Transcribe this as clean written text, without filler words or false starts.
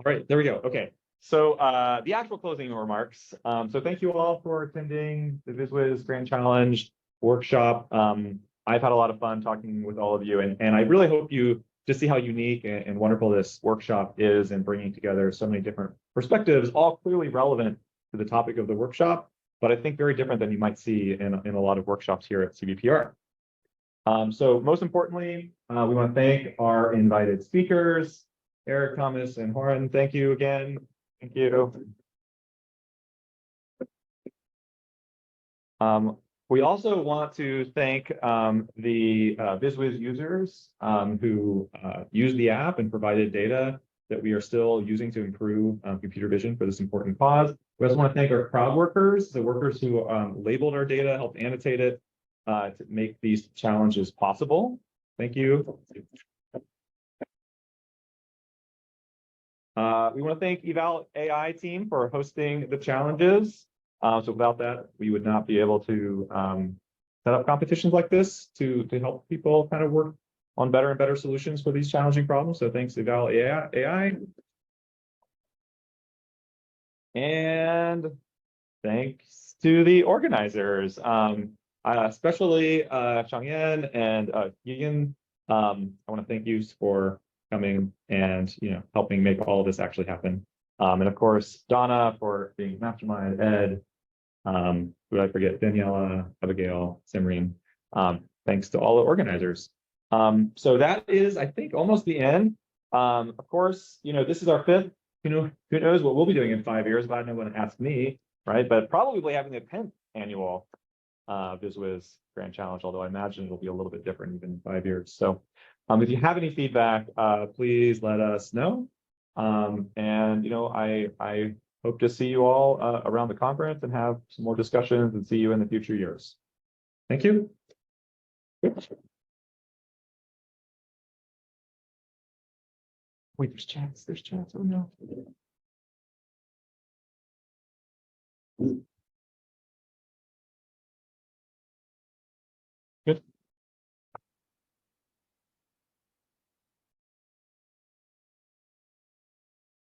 All right, there we go. Okay. So the actual closing remarks. So thank you all for attending the Vizwiz Grand Challenge workshop. I've had a lot of fun talking with all of you, and I really hope you just see how unique and wonderful this workshop is in bringing together so many different perspectives, all clearly relevant to the topic of the workshop, but I think very different than you might see in a lot of workshops here at CVPR. So most importantly, we want to thank our invited speakers, Eric, Thomas, and Horan. Thank you again. Thank you. We also want to thank the Vizwiz users who used the app and provided data that we are still using to improve computer vision for this important cause. We also want to thank our crowd workers, the workers who labeled our data, helped annotate it to make these challenges possible. Thank you. We want to thank Eval AI team for hosting the challenges. So without that, we would not be able to set up competitions like this to help people kind of work on better and better solutions for these challenging problems. So thanks Eval AI. And thanks to the organizers, especially Changyan and Yiyan. I want to thank you for coming and helping make all of this actually happen. And of course, Donna for being mastermind, Ed, who did I forget? Daniela, Abigail, Simran. Thanks to all the organizers. So that is, I think, almost the end. Of course, this is our fifth. Who knows what we'll be doing in 5 years? But I know when to ask me, right? But probably having the 10th annual Vizwiz Grand Challenge, although I imagine it'll be a little bit different even in 5 years. So if you have any feedback, please let us know. And I hope to see you all around the conference and have some more discussions and see you in the future years. Thank you. Wait, there's chats. Oh no.